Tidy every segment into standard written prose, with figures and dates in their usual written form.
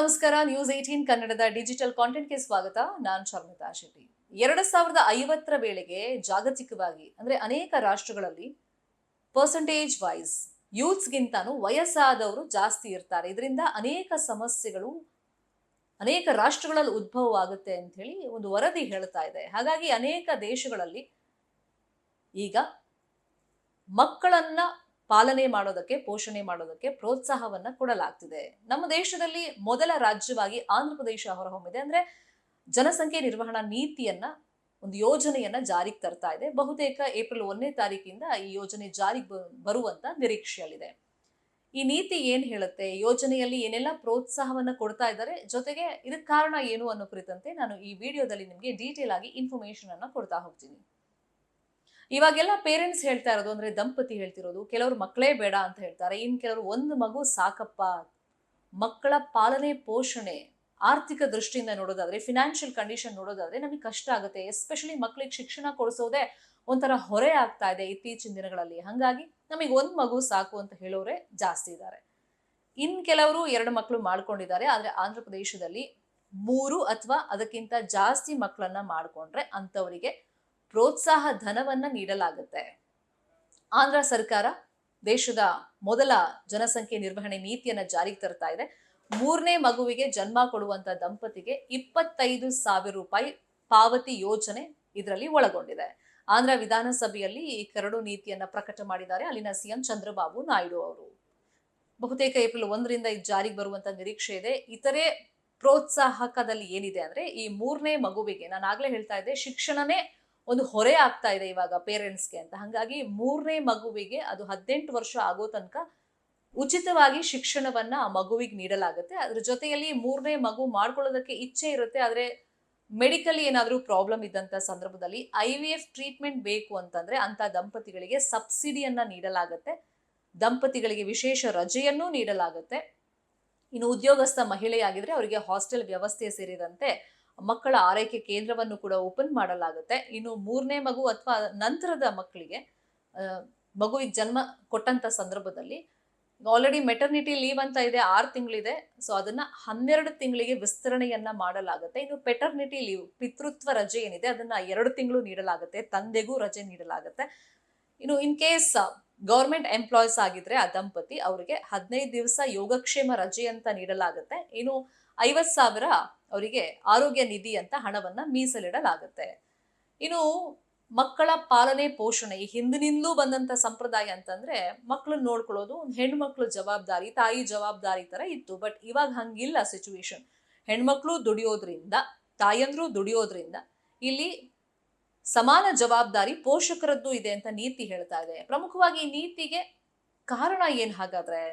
ನಮಸ್ಕಾರ. ನ್ಯೂಸ್ 18 ಕನ್ನಡದ ಡಿಜಿಟಲ್ ಕಾಂಟೆಂಟ್ಗೆ ಸ್ವಾಗತ. ನಾನು ಶರ್ಮಿತಾ ಶೆಟ್ಟಿ. 2050 ವೇಳೆಗೆ ಜಾಗತಿಕವಾಗಿ ಅಂದ್ರೆ ಅನೇಕ ರಾಷ್ಟ್ರಗಳಲ್ಲಿ ಪರ್ಸೆಂಟೇಜ್ ವೈಸ್ ಯೂತ್ಸ್ಗಿಂತಾನು ವಯಸ್ಸಾದವರು ಜಾಸ್ತಿ ಇರ್ತಾರೆ. ಇದರಿಂದ ಅನೇಕ ಸಮಸ್ಯೆಗಳು ಅನೇಕ ರಾಷ್ಟ್ರಗಳಲ್ಲಿ ಉದ್ಭವವಾಗುತ್ತೆ ಅಂತ ಹೇಳಿ ಒಂದು ವರದಿ ಹೇಳ್ತಾ ಇದೆ. ಹಾಗಾಗಿ ಅನೇಕ ದೇಶಗಳಲ್ಲಿ ಈಗ ಮಕ್ಕಳನ್ನ ಪಾಲನೆ ಮಾಡೋದಕ್ಕೆ, ಪೋಷಣೆ ಮಾಡೋದಕ್ಕೆ ಪ್ರೋತ್ಸಾಹವನ್ನ ಕೊಡಲಾಗ್ತಿದೆ. ನಮ್ಮ ದೇಶದಲ್ಲಿ ಮೊದಲ ರಾಜ್ಯವಾಗಿ ಆಂಧ್ರ ಪ್ರದೇಶ ಹೊರಹೊಮ್ಮಿದೆ. ಅಂದ್ರೆ ಜನಸಂಖ್ಯೆ ನಿರ್ವಹಣಾ ನೀತಿಯನ್ನ, ಒಂದು ಯೋಜನೆಯನ್ನ ಜಾರಿಗೆ ತರ್ತಾ ಇದೆ. ಬಹುತೇಕ ಏಪ್ರಿಲ್ 1ನೇ ತಾರೀಕಿಂದ ಈ ಯೋಜನೆ ಜಾರಿಗೆ ಬರುವಂತ ನಿರೀಕ್ಷೆಯಲ್ಲಿದೆ. ಈ ನೀತಿ ಏನ್ ಹೇಳುತ್ತೆ, ಯೋಜನೆಯಲ್ಲಿ ಏನೆಲ್ಲ ಪ್ರೋತ್ಸಾಹವನ್ನ ಕೊಡ್ತಾ ಇದ್ದಾರೆ, ಜೊತೆಗೆ ಇದಕ್ಕೆ ಕಾರಣ ಏನು ಅನ್ನೋ ಕುರಿತಂತೆ ನಾನು ಈ ವಿಡಿಯೋದಲ್ಲಿ ನಿಮಗೆ ಡೀಟೇಲ್ ಆಗಿ ಇನ್ಫಾರ್ಮೇಶನ್ ಅನ್ನ ಕೊಡ್ತಾ ಹೋಗ್ತೀನಿ. ಇವಾಗೆಲ್ಲ ಪೇರೆಂಟ್ಸ್ ಹೇಳ್ತಾ ಇರೋದು, ಅಂದ್ರೆ ದಂಪತಿ ಹೇಳ್ತಿರೋದು, ಕೆಲವರು ಮಕ್ಕಳೇ ಬೇಡ ಅಂತ ಹೇಳ್ತಾರೆ. ಇನ್ ಕೆಲವರು ಒಂದು ಮಗು ಸಾಕಪ್ಪ. ಮಕ್ಕಳ ಪಾಲನೆ ಪೋಷಣೆ ಆರ್ಥಿಕ ದೃಷ್ಟಿಯಿಂದ ನೋಡೋದಾದ್ರೆ, ಫಿನಾನ್ಷಿಯಲ್ ಕಂಡೀಷನ್ ನೋಡೋದಾದ್ರೆ ನಮಗೆ ಕಷ್ಟ ಆಗುತ್ತೆ. ಎಸ್ಪೆಷಲಿ ಮಕ್ಕಳಿಗೆ ಶಿಕ್ಷಣ ಕೊಡಿಸೋದೇ ಒಂಥರ ಹೊರೆ ಆಗ್ತಾ ಇದೆ ಇತ್ತೀಚಿನ ದಿನಗಳಲ್ಲಿ. ಹಂಗಾಗಿ ನಮಗೆ ಒಂದ್ ಮಗು ಸಾಕು ಅಂತ ಹೇಳೋರೆ ಜಾಸ್ತಿ ಇದ್ದಾರೆ. ಇನ್ ಕೆಲವರು 2 ಮಕ್ಕಳು ಮಾಡ್ಕೊಂಡಿದ್ದಾರೆ. ಆದ್ರೆ ಆಂಧ್ರ ಪ್ರದೇಶದಲ್ಲಿ 3 ಅಥವಾ ಅದಕ್ಕಿಂತ ಜಾಸ್ತಿ ಮಕ್ಕಳನ್ನ ಮಾಡ್ಕೊಂಡ್ರೆ ಅಂತವರಿಗೆ ಪ್ರೋತ್ಸಾಹ ಧನವನ್ನ ನೀಡಲಾಗುತ್ತೆ. ಆಂಧ್ರ ಸರ್ಕಾರ ದೇಶದ ಮೊದಲ ಜನಸಂಖ್ಯೆ ನಿರ್ವಹಣೆ ನೀತಿಯನ್ನ ಜಾರಿಗೆ ತರ್ತಾ ಇದೆ. 3ನೇ ಮಗುವಿಗೆ ಜನ್ಮ ಕೊಡುವಂತ ದಂಪತಿಗೆ 25,000 ರೂಪಾಯಿ ಪಾವತಿ ಯೋಜನೆ ಇದರಲ್ಲಿ ಒಳಗೊಂಡಿದೆ. ಆಂಧ್ರ ವಿಧಾನಸಭೆಯಲ್ಲಿ ಈ ಕರಡು ನೀತಿಯನ್ನ ಪ್ರಕಟ ಮಾಡಿದ್ದಾರೆ ಅಲ್ಲಿನ ಸಿಎಂ ಚಂದ್ರಬಾಬು ನಾಯ್ಡು ಅವರು. ಬಹುತೇಕ ಏಪ್ರಿಲ್ 1ರಿಂದ ಇದು ಜಾರಿಗೆ ಬರುವಂತ ನಿರೀಕ್ಷೆ ಇದೆ. ಇತರೆ ಪ್ರೋತ್ಸಾಹಕದಲ್ಲಿ ಏನಿದೆ ಅಂದ್ರೆ, ಈ 3ನೇ ಮಗುವಿಗೆ ನಾನು ಆಗ್ಲೇ ಹೇಳ್ತಾ ಇದ್ದೆ, ಶಿಕ್ಷಣನೇ ಒಂದು ಹೊರೆ ಆಗ್ತಾ ಇದೆ ಇವಾಗ ಪೇರೆಂಟ್ಸ್ಗೆ ಅಂತ. ಹಂಗಾಗಿ 3ನೇ ಮಗುವಿಗೆ ಅದು 18 ವರ್ಷ ಆಗೋ ತನಕ ಉಚಿತವಾಗಿ ಶಿಕ್ಷಣವನ್ನ ಆ ಮಗುವಿಗೆ ನೀಡಲಾಗುತ್ತೆ. ಅದ್ರ ಜೊತೆಯಲ್ಲಿ 3ನೇ ಮಗು ಮಾಡ್ಕೊಳ್ಳೋದಕ್ಕೆ ಇಚ್ಛೆ ಇರುತ್ತೆ, ಆದ್ರೆ ಮೆಡಿಕಲ್ ಏನಾದ್ರೂ ಪ್ರಾಬ್ಲಮ್ ಇದ್ದಂತ ಸಂದರ್ಭದಲ್ಲಿ IVF ಟ್ರೀಟ್ಮೆಂಟ್ ಬೇಕು ಅಂತಂದ್ರೆ ಅಂತ ದಂಪತಿಗಳಿಗೆ ಸಬ್ಸಿಡಿಯನ್ನ ನೀಡಲಾಗುತ್ತೆ. ದಂಪತಿಗಳಿಗೆ ವಿಶೇಷ ರಜೆಯನ್ನೂ ನೀಡಲಾಗುತ್ತೆ. ಇನ್ನು ಉದ್ಯೋಗಸ್ಥ ಮಹಿಳೆಯಾಗಿದ್ರೆ ಅವರಿಗೆ ಹಾಸ್ಟೆಲ್ ವ್ಯವಸ್ಥೆ ಸೇರಿದಂತೆ ಮಕ್ಕಳ ಆರೈಕೆ ಕೇಂದ್ರವನ್ನು ಕೂಡ ಓಪನ್ ಮಾಡಲಾಗುತ್ತೆ. ಇನ್ನು 3ನೇ ಮಗು ಅಥವಾ ನಂತರದ ಮಕ್ಕಳಿಗೆ ಮಗುವಿಗೆ ಜನ್ಮ ಕೊಟ್ಟಂತ ಸಂದರ್ಭದಲ್ಲಿ ಆಲ್ರೆಡಿ ಮೆಟರ್ನಿಟಿ ಲೀವ್ ಅಂತ ಇದೆ, 6 ತಿಂಗಳಿದೆ. ಸೊ ಅದನ್ನ 12 ತಿಂಗಳಿಗೆ ವಿಸ್ತರಣೆಯನ್ನ ಮಾಡಲಾಗುತ್ತೆ. ಇನ್ನು ಪೆಟರ್ನಿಟಿ ಲೀವ್, ಪಿತೃತ್ವ ರಜೆ ಏನಿದೆ ಅದನ್ನ 2 ತಿಂಗಳು ನೀಡಲಾಗುತ್ತೆ. ತಂದೆಗೂ ರಜೆ ನೀಡಲಾಗುತ್ತೆ. ಇನ್ನು ಇನ್ ಕೇಸ್ ಗವರ್ಮೆಂಟ್ ಎಂಪ್ಲಾಯೀಸ್ ಆಗಿದ್ರೆ ಆ ದಂಪತಿ ಅವರಿಗೆ 15 ದಿವಸ ಯೋಗಕ್ಷೇಮ ರಜೆ ಅಂತ ನೀಡಲಾಗುತ್ತೆ. ಇನ್ನು 50,000 ಅವರಿಗೆ ಆರೋಗ್ಯ ನಿಧಿ ಅಂತ ಹಣವನ್ನ ಮೀಸಲಿಡಲಾಗುತ್ತೆ. ಇನ್ನು ಮಕ್ಕಳ ಪಾಲನೆ ಪೋಷಣೆ ಈ ಹಿಂದಿನಿಂದಲೂ ಬಂದಂತ ಸಂಪ್ರದಾಯ ಅಂತಂದ್ರೆ, ಮಕ್ಕಳನ್ನ ನೋಡ್ಕೊಳ್ಳೋದು ಒಂದು ಹೆಣ್ಮಕ್ಳು ಜವಾಬ್ದಾರಿ, ತಾಯಿ ಜವಾಬ್ದಾರಿ ತರ ಇತ್ತು. ಬಟ್ ಇವಾಗ ಹಂಗಿಲ್ಲ ಸಿಚುವೇಶನ್. ಹೆಣ್ಮಕ್ಳು ದುಡಿಯೋದ್ರಿಂದ, ತಾಯಂದ್ರು ದುಡಿಯೋದ್ರಿಂದ ಇಲ್ಲಿ ಸಮಾನ ಜವಾಬ್ದಾರಿ ಪೋಷಕರದ್ದು ಇದೆ ಅಂತ ನೀತಿ ಹೇಳ್ತಾ ಇದೆ. ಪ್ರಮುಖವಾಗಿ ಈ ನೀತಿಗೆ ಕಾರಣ ಏನ್ ಹಾಗಾದ್ರೆ,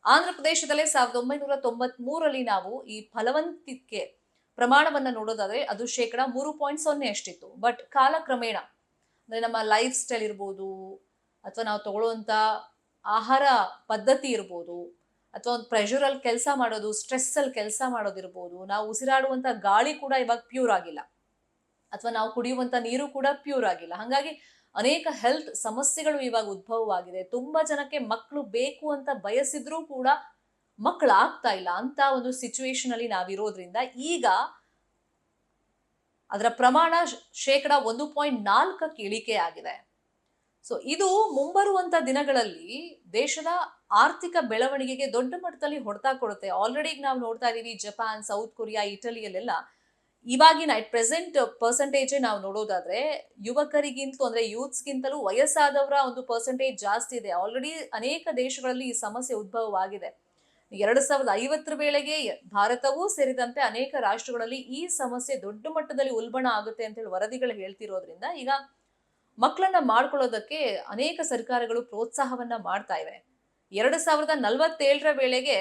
ಆಂಧ್ರ ಪ್ರದೇಶದಲ್ಲೇ 1993ರಲ್ಲಿ ನಾವು ಈ ಫಲವಂತಿಕೆ ಪ್ರಮಾಣವನ್ನ ನೋಡೋದಾದ್ರೆ ಅದು 3.0 ಅಷ್ಟಿತ್ತು. ಬಟ್ ಕಾಲಕ್ರಮೇಣ ಅಂದ್ರೆ ನಮ್ಮ ಲೈಫ್ ಸ್ಟೈಲ್ ಇರ್ಬೋದು, ಅಥವಾ ನಾವು ತಗೊಳ್ಳುವಂತ ಆಹಾರ ಪದ್ಧತಿ ಇರ್ಬೋದು, ಅಥವಾ ಒಂದು ಪ್ರೆಷರ್ ಅಲ್ಲಿ ಕೆಲಸ ಮಾಡೋದು, ಸ್ಟ್ರೆಸ್ ಅಲ್ಲಿ ಕೆಲಸ ಮಾಡೋದಿರ್ಬೋದು, ನಾವು ಉಸಿರಾಡುವಂತ ಗಾಳಿ ಕೂಡ ಇವಾಗ ಪ್ಯೂರ್ ಆಗಿಲ್ಲ, ಅಥವಾ ನಾವು ಕುಡಿಯುವಂತ ನೀರು ಕೂಡ ಪ್ಯೂರ್ ಆಗಿಲ್ಲ. ಹಾಗಾಗಿ ಅನೇಕ ಹೆಲ್ತ್ ಸಮಸ್ಯೆಗಳು ಇವಾಗ ಉದ್ಭವವಾಗಿದೆ. ತುಂಬಾ ಜನಕ್ಕೆ ಮಕ್ಕಳು ಬೇಕು ಅಂತ ಬಯಸಿದ್ರೂ ಕೂಡ ಮಕ್ಕಳು ಆಗ್ತಾ ಇಲ್ಲ ಅಂತ ಒಂದು ಸಿಚುವೇಶನ್ ಅಲ್ಲಿ ನಾವಿರೋದ್ರಿಂದ ಈಗ ಅದರ ಪ್ರಮಾಣ 1.4 ಇಳಿಕೆ ಆಗಿದೆ. ಸೊ ಇದು ಮುಂಬರುವಂತ ದಿನಗಳಲ್ಲಿ ದೇಶದ ಆರ್ಥಿಕ ಬೆಳವಣಿಗೆಗೆ ದೊಡ್ಡ ಮಟ್ಟದಲ್ಲಿ ಹೊಡೆತ ಕೊಡುತ್ತೆ. ಆಲ್ರೆಡಿ ನಾವು ನೋಡ್ತಾ ಇದೀವಿ, ಜಪಾನ್, ಸೌತ್ ಕೊರಿಯಾ, ಇಟಲಿಯಲ್ಲೆಲ್ಲ ಇವಾಗಿನ ಪ್ರೆಸೆಂಟ್ ಪರ್ಸೆಂಟೇಜ್ ನಾವು ನೋಡೋದಾದ್ರೆ ಯುವಕರಿಗಿಂತಲೂ ಅಂದ್ರೆ ಯೂತ್ಸ್ಗಿಂತಲೂ ವಯಸ್ಸಾದವರ ಒಂದು ಪರ್ಸೆಂಟೇಜ್ ಜಾಸ್ತಿ ಇದೆ. ಆಲ್ರೆಡಿ ಅನೇಕ ದೇಶಗಳಲ್ಲಿ ಈ ಸಮಸ್ಯೆ ಉದ್ಭವವಾಗಿದೆ. 2050 ವೇಳೆಗೆ ಭಾರತವೂ ಸೇರಿದಂತೆ ಅನೇಕ ರಾಷ್ಟ್ರಗಳಲ್ಲಿ ಈ ಸಮಸ್ಯೆ ದೊಡ್ಡ ಮಟ್ಟದಲ್ಲಿ ಉಲ್ಬಣ ಆಗುತ್ತೆ ಅಂತ ಹೇಳಿ ವರದಿಗಳು ಹೇಳ್ತಿರೋದ್ರಿಂದ ಈಗ ಮಕ್ಕಳನ್ನ ಮಾಡ್ಕೊಳ್ಳೋದಕ್ಕೆ ಅನೇಕ ಸರ್ಕಾರಗಳು ಪ್ರೋತ್ಸಾಹವನ್ನ ಮಾಡ್ತಾ ಇವೆ. 2047 ವೇಳೆಗೆ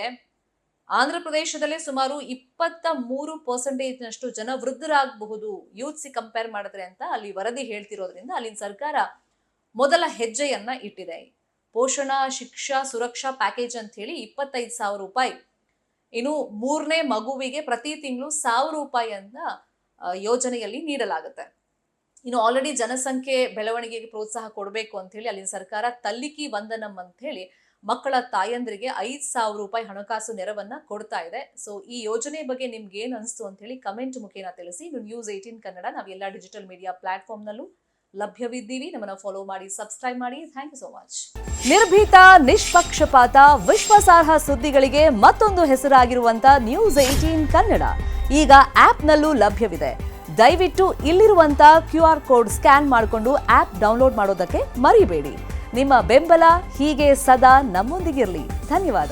ಆಂಧ್ರ ಪ್ರದೇಶದಲ್ಲೇ ಸುಮಾರು 23% ಜನ ವೃದ್ಧರಾಗಬಹುದು ಯೂತ್ಸ್ ಕಂಪೇರ್ ಮಾಡಿದ್ರೆ ಅಂತ ಅಲ್ಲಿ ವರದಿ ಹೇಳ್ತಿರೋದ್ರಿಂದ ಅಲ್ಲಿನ ಸರ್ಕಾರ ಮೊದಲ ಹೆಜ್ಜೆಯನ್ನ ಇಟ್ಟಿದೆ. ಪೋಷಣಾ ಶಿಕ್ಷಾ ಸುರಕ್ಷಾ ಪ್ಯಾಕೇಜ್ ಅಂತ ಹೇಳಿ 25,000 ರೂಪಾಯಿ, ಇನ್ನು 3ನೇ ಮಗುವಿಗೆ ಪ್ರತಿ ತಿಂಗಳು 1,000 ರೂಪಾಯಿ ಅಂತ ಯೋಜನೆಯಲ್ಲಿ ನೀಡಲಾಗುತ್ತೆ. ಇನ್ನು ಆಲ್ರೆಡಿ ಜನಸಂಖ್ಯೆ ಬೆಳವಣಿಗೆಗೆ ಪ್ರೋತ್ಸಾಹ ಕೊಡಬೇಕು ಅಂತ ಹೇಳಿ ಅಲ್ಲಿನ ಸರ್ಕಾರ ತಲ್ಲಿಕಿ ವಂದನಂ ಅಂತ ಹೇಳಿ ಮಕ್ಕಳ ತಾಯಂದ್ರಿಗೆ 5,000 ರೂಪಾಯಿ ಹಣಕಾಸು ನೆರವನ್ನ ಕೊಡ್ತಾ ಇದೆ. ಸೊ ಈ ಯೋಜನೆ ಬಗ್ಗೆ ನಿಮ್ಗೆ ಏನ್ ಅನಿಸ್ತು ಅಂತ ಹೇಳಿ ಕಮೆಂಟ್ ಮುಖೇನ ತಿಳಿಸಿ. ನ್ಯೂಸ್ 18 ಕನ್ನಡ ನಾವೆಲ್ಲ ಡಿಜಿಟಲ್ ಮೀಡಿಯಾ ಪ್ಲಾಟ್ಫಾರ್ಮ್ ನಲ್ಲೂ ಲಭ್ಯವಿದ್ದೀವಿ. ನಮ್ಮನ್ನ ಫಾಲೋ ಮಾಡಿ, ಸಬ್ಸ್ಕ್ರೈಬ್ ಮಾಡಿ. Thank you so much. ನಿರ್ಭೀತ, ನಿಷ್ಪಕ್ಷಪಾತ, ವಿಶ್ವಾಸಾರ್ಹ ಸುದ್ದಿಗಳಿಗೆ ಮತ್ತೊಂದು ಹೆಸರಾಗಿರುವಂತ ನ್ಯೂಸ್ 18 ಕನ್ನಡ ಈಗ ಆಪ್ನಲ್ಲೂ ಲಭ್ಯವಿದೆ. ದಯವಿಟ್ಟು ಇಲ್ಲಿರುವಂತ QR ಕೋಡ್ ಸ್ಕ್ಯಾನ್ ಮಾಡಿಕೊಂಡು ಆಪ್ ಡೌನ್ಲೋಡ್ ಮಾಡೋದಕ್ಕೆ ಮರಿಬೇಡಿ. ನಿಮ್ಮ ಬೆಂಬಲ ಹೀಗೆ ಸದಾ ನಮ್ಮೊಂದಿಗಿರಲಿ. ಧನ್ಯವಾದ.